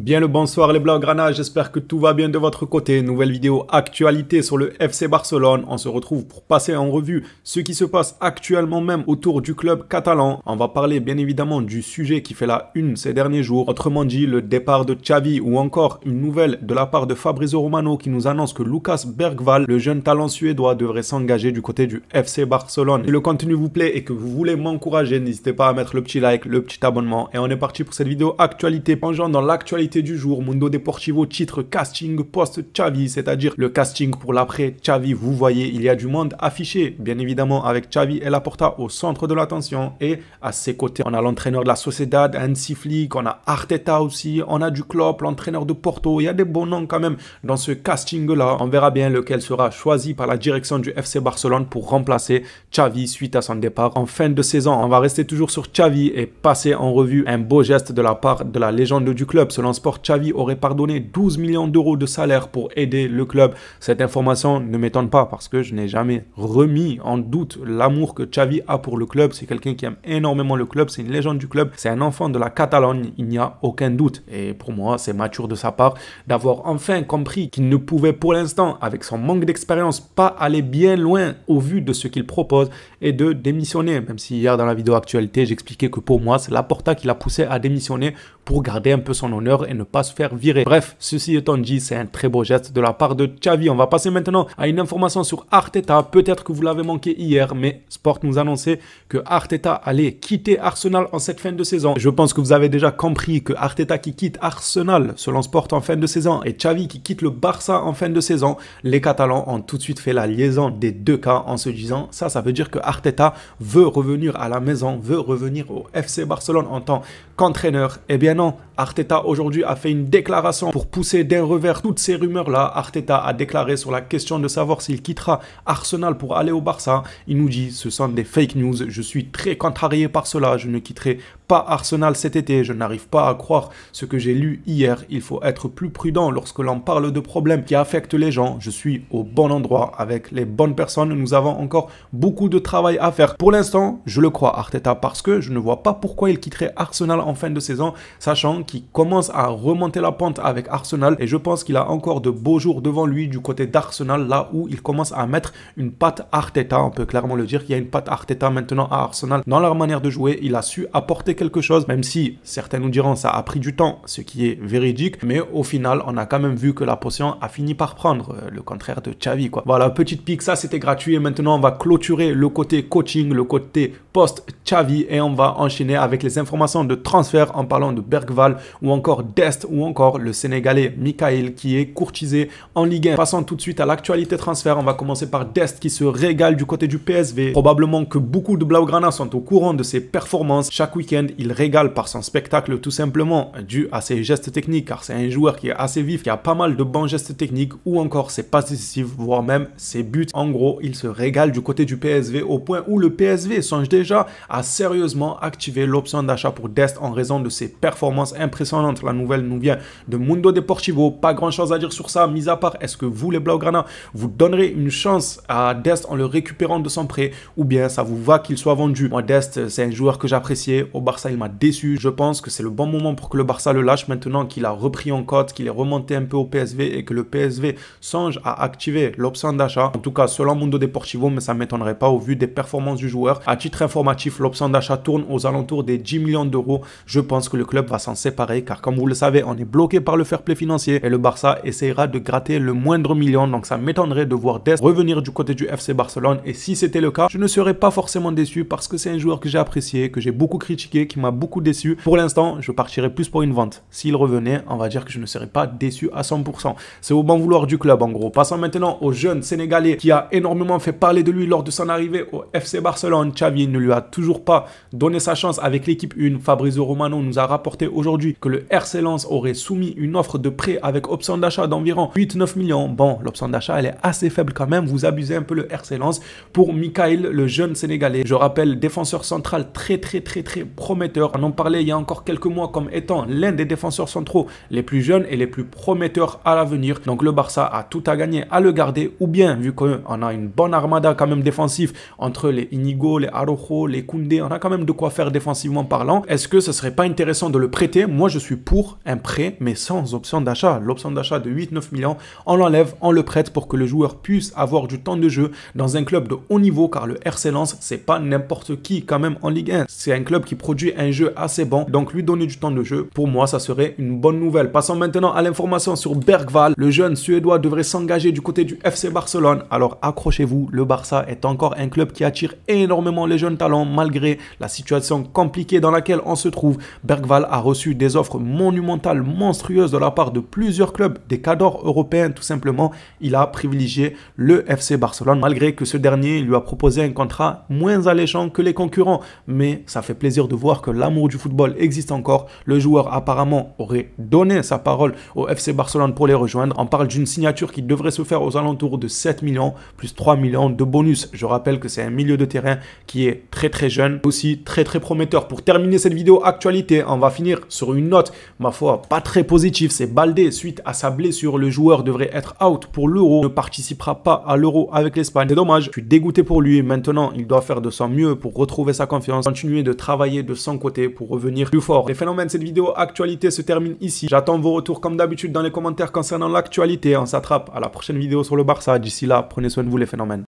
Bien le bonsoir les Blaugrana, j'espère que tout va bien de votre côté. Nouvelle vidéo actualité sur le FC Barcelone. On se retrouve pour passer en revue ce qui se passe actuellement même autour du club catalan. On va parler bien évidemment du sujet qui fait la une ces derniers jours. Autrement dit, le départ de Xavi ou encore une nouvelle de la part de Fabrizio Romano qui nous annonce que Lucas Bergvall, le jeune talent suédois, devrait s'engager du côté du FC Barcelone. Si le contenu vous plaît et que vous voulez m'encourager, n'hésitez pas à mettre le petit like, le petit abonnement. Et on est parti pour cette vidéo actualité. Plongeons dans l'actualité du jour. Mundo Deportivo titre casting post-Xavi, c'est-à-dire le casting pour l'après Xavi. Vous voyez, il y a du monde affiché, bien évidemment, avec Xavi et Laporta au centre de l'attention. Et à ses côtés, on a l'entraîneur de la Sociedad, Hansi Flick, on a Arteta aussi, on a du Klopp, l'entraîneur de Porto. Il y a des bons noms quand même dans ce casting-là. On verra bien lequel sera choisi par la direction du FC Barcelone pour remplacer Xavi suite à son départ en fin de saison. On va rester toujours sur Xavi et passer en revue un beau geste de la part de la légende du club. Selon Sport, Xavi aurait pardonné 12 millions d'euros de salaire pour aider le club. Cette information ne m'étonne pas parce que je n'ai jamais remis en doute l'amour que Xavi a pour le club. C'est quelqu'un qui aime énormément le club, c'est une légende du club, c'est un enfant de la Catalogne, il n'y a aucun doute. Et pour moi, c'est mature de sa part d'avoir enfin compris qu'il ne pouvait pour l'instant, avec son manque d'expérience, pas aller bien loin au vu de ce qu'il propose et de démissionner. Même si hier dans la vidéo actualité, j'expliquais que pour moi, c'est Laporta qui l'a poussé à démissionner pour garder un peu son honneur et ne pas se faire virer. Bref, ceci étant dit, c'est un très beau geste de la part de Xavi. On va passer maintenant à une information sur Arteta. Peut-être que vous l'avez manqué hier, mais Sport nous annonçait que Arteta allait quitter Arsenal en cette fin de saison. Je pense que vous avez déjà compris que Arteta qui quitte Arsenal selon Sport en fin de saison et Xavi qui quitte le Barça en fin de saison, les Catalans ont tout de suite fait la liaison des deux cas en se disant ça veut dire que Arteta veut revenir à la maison, veut revenir au FC Barcelone en tant qu'entraîneur. Eh bien non, Arteta aujourd'hui a fait une déclaration pour pousser d'un revers toutes ces rumeurs-là. Arteta a déclaré sur la question de savoir s'il quittera Arsenal pour aller au Barça. Il nous dit, ce sont des fake news, je suis très contrarié par cela, je ne quitterai pas Arsenal cet été, je n'arrive pas à croire ce que j'ai lu hier. Il faut être plus prudent lorsque l'on parle de problèmes qui affectent les gens. Je suis au bon endroit avec les bonnes personnes, nous avons encore beaucoup de travail à faire. Pour l'instant, je le crois Arteta parce que je ne vois pas pourquoi il quitterait Arsenal en fin de saison, sachant qu'il commence à remonter la pente avec Arsenal et je pense qu'il a encore de beaux jours devant lui du côté d'Arsenal, là où il commence à mettre une patte Arteta. On peut clairement le dire qu'il y a une patte Arteta maintenant à Arsenal dans leur manière de jouer. Il a su apporter quelque chose, même si certains nous diront ça a pris du temps, ce qui est véridique, mais au final on a quand même vu que la potion a fini par prendre, le contraire de Xavi quoi. Voilà, petite pique, ça c'était gratuit et maintenant on va clôturer le côté coaching, le côté post-Xavi et on va enchaîner avec les informations de transfert en parlant de Bergvall ou encore Dest ou encore le Sénégalais Michail qui est courtisé en Ligue 1. Passons tout de suite à l'actualité transfert. On va commencer par Dest qui se régale du côté du PSV. Probablement que beaucoup de Blaugrana sont au courant de ses performances. Chaque week-end, il régale par son spectacle tout simplement dû à ses gestes techniques car c'est un joueur qui est assez vif, qui a pas mal de bons gestes techniques ou encore ses passes décisives, voire même ses buts. En gros, il se régale du côté du PSV au point où le PSV songe déjà à sérieusement activer l'option d'achat pour Dest en raison de ses performances impressionnantes. La nouvelle nous vient de Mundo Deportivo. Pas grand chose à dire sur ça, mis à part est-ce que vous les Blaugrana, vous donnerez une chance à Dest en le récupérant de son prêt ou bien ça vous va qu'il soit vendu? Moi Dest, c'est un joueur que j'appréciais. Au Barça, il m'a déçu. Je pense que c'est le bon moment pour que le Barça le lâche maintenant qu'il a repris en cote, qu'il est remonté un peu au PSV et que le PSV songe à activer l'option d'achat. En tout cas, selon Mundo Deportivo, mais ça ne m'étonnerait pas au vu des performances du joueur. À titre informatif, l'option d'achat tourne aux alentours des 10 millions d'euros. Je pense que le club va s'en séparer car comme vous le savez, on est bloqué par le fair play financier et le Barça essaiera de gratter le moindre million. Donc ça m'étonnerait de voir Dest revenir du côté du FC Barcelone et si c'était le cas, je ne serais pas forcément déçu parce que c'est un joueur que j'ai apprécié, que j'ai beaucoup critiqué, qui m'a beaucoup déçu. Pour l'instant, je partirais plus pour une vente. S'il revenait, on va dire que je ne serais pas déçu à 100%. C'est au bon vouloir du club en gros. Passons maintenant au jeune Sénégalais qui a énormément fait parler de lui lors de son arrivée au FC Barcelone. Xavi ne lui a toujours pas donné sa chance avec l'équipe 1. Fabrizio Romano nous a rapporté aujourd'hui que le RC Lens aurait soumis une offre de prêt avec option d'achat d'environ 8-9 millions. Bon, l'option d'achat, elle est assez faible quand même. Vous abusez un peu le RC Lens pour Michail, le jeune Sénégalais. Je rappelle, défenseur central très prometteur. On en parlait il y a encore quelques mois comme étant l'un des défenseurs centraux les plus jeunes et les plus prometteurs à l'avenir. Donc le Barça a tout à gagner à le garder ou bien, vu qu'on a une bonne armada quand même défensive entre les Inigo, les Araujo, Sissoko, les Koundé, on a quand même de quoi faire défensivement parlant. Est-ce que ce serait pas intéressant de le prêter? Moi, je suis pour un prêt, mais sans option d'achat. L'option d'achat de 8-9 millions, on l'enlève, on le prête pour que le joueur puisse avoir du temps de jeu dans un club de haut niveau, car le RC Lens, c'est pas n'importe qui quand même en Ligue 1. C'est un club qui produit un jeu assez bon, donc lui donner du temps de jeu, pour moi, ça serait une bonne nouvelle. Passons maintenant à l'information sur Bergvall. Le jeune Suédois devrait s'engager du côté du FC Barcelone. Alors accrochez-vous, le Barça est encore un club qui attire énormément les jeunes talents malgré la situation compliquée dans laquelle on se trouve. Bergvall a reçu des offres monumentales, monstrueuses de la part de plusieurs clubs, des cadors européens tout simplement. Il a privilégié le FC Barcelone malgré que ce dernier lui a proposé un contrat moins alléchant que les concurrents. Mais ça fait plaisir de voir que l'amour du football existe encore. Le joueur apparemment aurait donné sa parole au FC Barcelone pour les rejoindre. On parle d'une signature qui devrait se faire aux alentours de 7 millions plus 3 millions de bonus. Je rappelle que c'est un milieu de terrain qui est très jeune, aussi très prometteur. Pour terminer cette vidéo actualité, on va finir sur une note, ma foi, pas très positive. C'est Baldé, suite à sa blessure, le joueur devrait être out pour l'Euro, ne participera pas à l'Euro avec l'Espagne. C'est dommage, je suis dégoûté pour lui. Maintenant, il doit faire de son mieux pour retrouver sa confiance, continuer de travailler de son côté pour revenir plus fort. Les phénomènes, cette vidéo actualité se termine ici. J'attends vos retours comme d'habitude dans les commentaires concernant l'actualité. On s'attrape à la prochaine vidéo sur le Barça. D'ici là, prenez soin de vous les phénomènes.